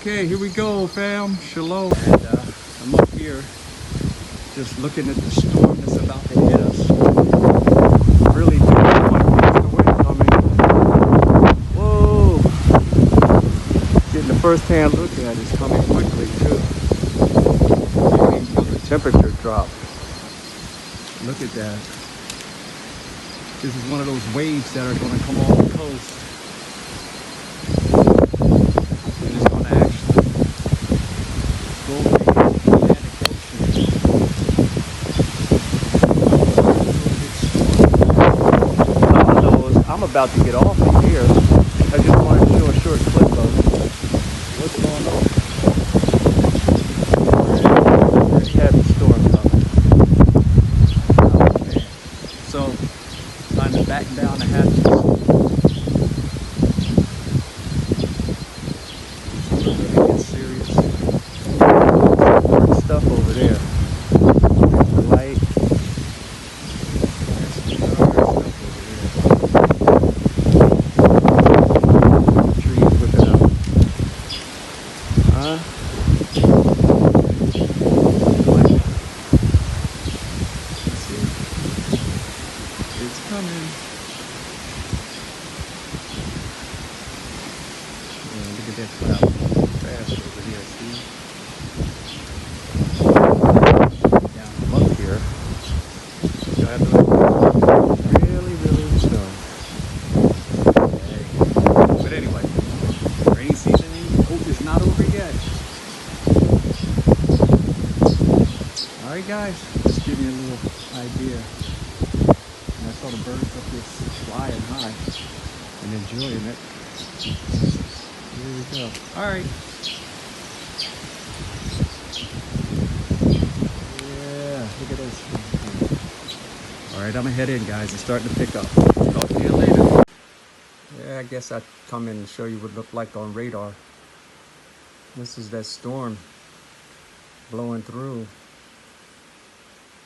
Okay, here we go, fam. Shalom. And I'm up here just looking at the storm that's about to hit us. Really do look like there's the wind coming. Whoa. Getting the first-hand look at it. It's coming quickly, too. You can feel the temperature drop. Look at that. This is one of those waves that are going to come off the coast. And it's going to actually go over the Atlantic Ocean. I'm about to get off of here. I just wanted to show a short clip of what's going on. Pretty heavy storm coming. Oh, man. So, time to back down the hatches. Stuff over there. There's the light. There's some other stuff over there. Trees whipping up. Let's see. It's coming. Yeah, look at that cloud. Fast over here, see? You have to really, really slow. Okay. But anyway, rainy season is not over yet. Alright guys, just give you a little idea. And I saw the birds up here flying high and enjoying it. Here we go. Alright. Yeah, look at this. Alright, I'm gonna head in, guys. It's starting to pick up. Talk to you later. Yeah, I guess I'd come in and show you what it looked like on radar. This is that storm blowing through.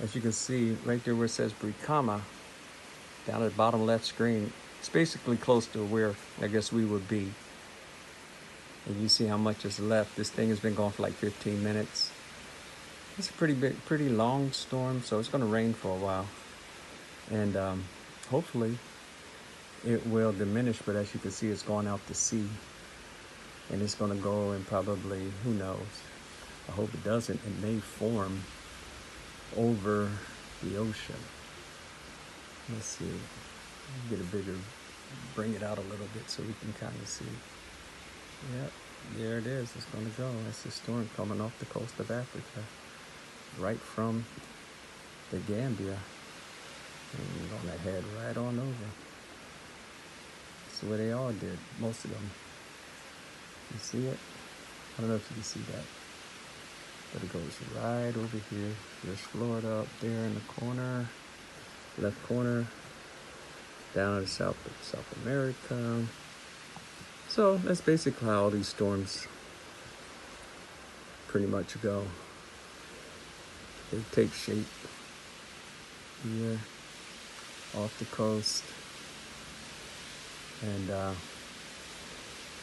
As you can see, right there where it says Brikama, down at the bottom left screen, it's basically close to where I guess we would be. And you see how much is left. This thing has been going for like 15 minutes. It's a pretty long storm, so it's gonna rain for a while. And hopefully it will diminish, but as you can see, it's going out to sea. And it's going to go and probably, who knows, I hope it doesn't. It may form over the ocean. Let's see, get a bigger, bring it out a little bit so we can kind of see. Yep, there it is, it's going to go. That's the storm coming off the coast of Africa, right from the Gambia. And you're gonna head right on over. That's where they all did, most of them. You see it? I don't know if you can see that. But it goes right over here. There's Florida up there in the corner, left corner, down in South America. So that's basically how all these storms pretty much go. They take shape here off the coast and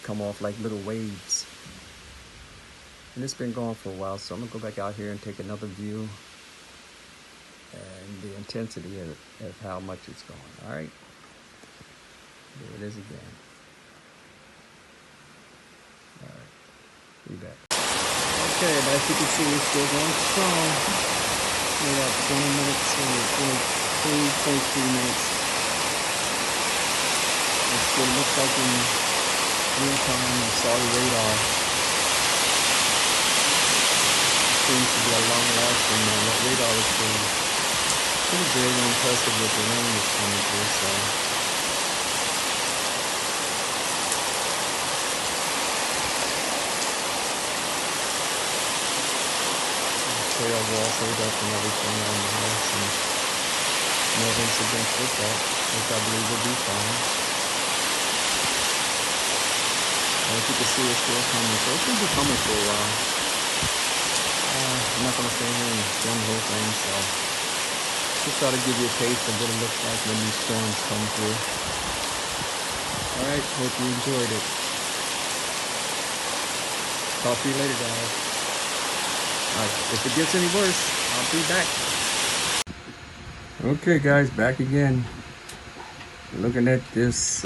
come off like little waves. And it's been going for a while, so I'm gonna go back out here and take another view and the intensity of how much it's going. All right, there it is again. All right, be back. Okay, but as you can see, it's still going strong. We got 20 minutes or 23 minutes. It still looks like in real time. I saw the radar. Seems to be a long lasting, man. That radar is pretty big and impressive with the rain that's coming through, so. Trails are all filled up and everything on the house, and nothing's against with that, which I believe will be fine. As you can see, it's still coming, so it's going to be coming for a while. I'm not going to stay here and film the whole thing, so just try to give you a taste of what it looks like when these storms come through. Alright, hope you enjoyed it. Talk to you later, guys. If it gets any worse, I'll be back. Okay, guys, back again. Looking at this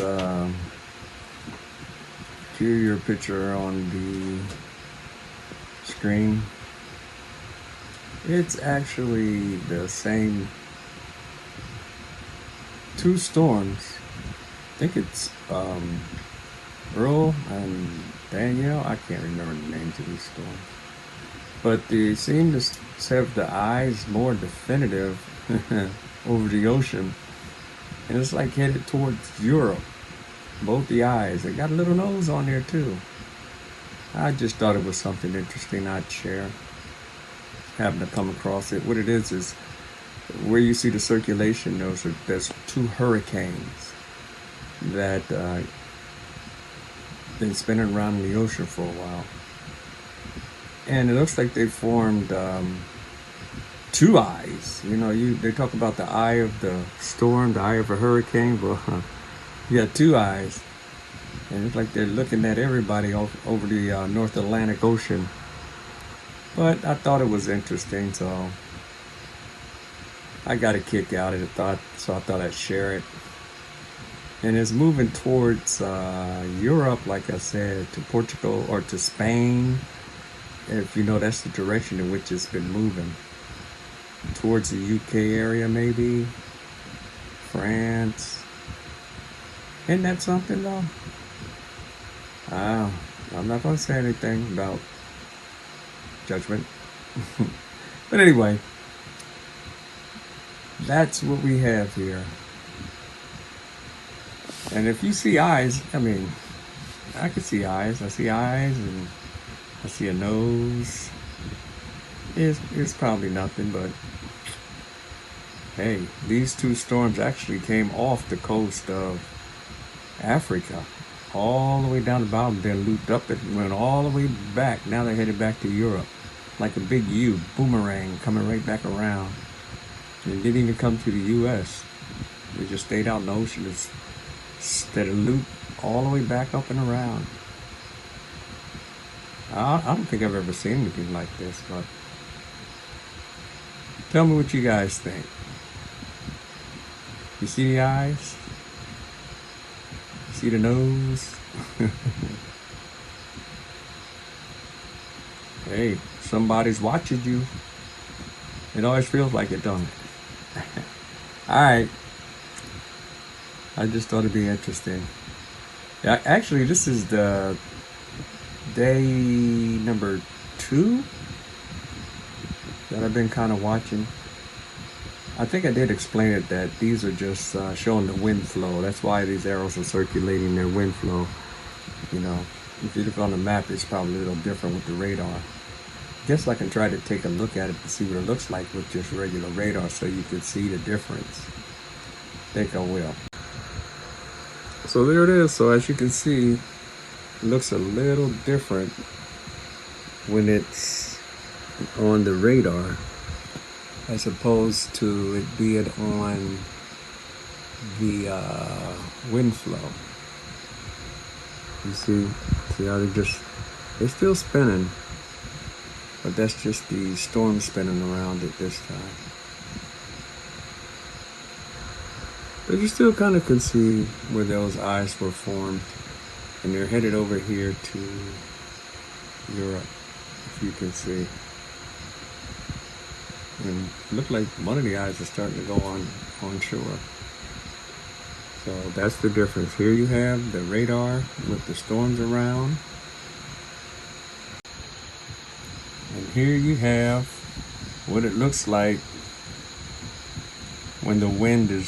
interior picture on the screen. It's actually the same two storms. I think it's Earl and Danielle. I can't remember the names of these storms. But they seem to have the eyes more definitive over the ocean. And it's like headed towards Europe. Both the eyes. They got a little nose on there too. I just thought it was something interesting I'd share. Happened to come across it. What it is where you see the circulation, there's two hurricanes that been spinning around in the ocean for a while. And it looks like they formed two eyes. You know, they talk about the eye of the storm, the eye of a hurricane. Well, you got two eyes. And it's like they're looking at everybody over the North Atlantic Ocean. But I thought it was interesting, so I got a kick out of it. So I thought I'd share it. And it's moving towards Europe, like I said, to Portugal or to Spain. If you know, that's the direction in which it's been moving. Towards the UK area, maybe. France. Isn't that something, though? I'm not going to say anything about judgment. But anyway, that's what we have here. And if you see eyes, I mean, I could see eyes. I see eyes and I see a nose. It's probably nothing, but hey, these two storms actually came off the coast of Africa, all the way down the bottom, then looped up and went all the way back. Now they're headed back to Europe, like a big U, boomerang, coming right back around. And it didn't even come to the U.S. They just stayed out in the ocean instead of loop all the way back up and around. I don't think I've ever seen anything like this, but tell me what you guys think. You see the eyes? You see the nose? Hey, somebody's watching you. It always feels like it, don't it? Alright. I just thought it'd be interesting. Yeah, actually, this is the day number 2 that I've been kind of watching. I think I did explain it that these are just showing the wind flow. That's why these arrows are circulating their wind flow. You know, if you look on the map, it's probably a little different with the radar. I guess I can try to take a look at it to see what it looks like with just regular radar so you can see the difference. I think I will. So there it is. So as you can see, it looks a little different when it's on the radar as opposed to it being on the wind flow. You see how they're still spinning, but that's just the storm spinning around it this time. But you still kind of can see where those eyes were formed, and they're headed over here to Europe, if you can see. And it looked like one of the eyes is starting to go on shore. So that's the difference. Here you have the radar with the storms around. And here you have what it looks like when the wind is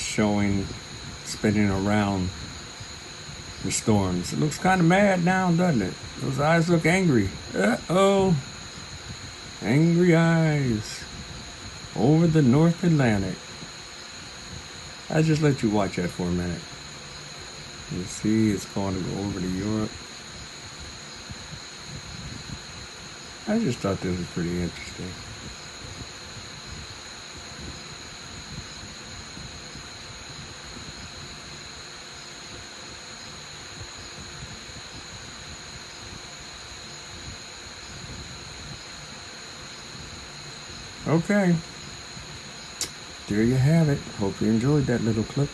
spinning around the storms. It looks kind of mad now, doesn't it? Those eyes look angry. Uh-oh. Angry eyes over the North Atlantic. I just let you watch that for a minute. You see, it's going to go over to Europe. I just thought this was pretty interesting. Okay. There you have it. Hope you enjoyed that little clip.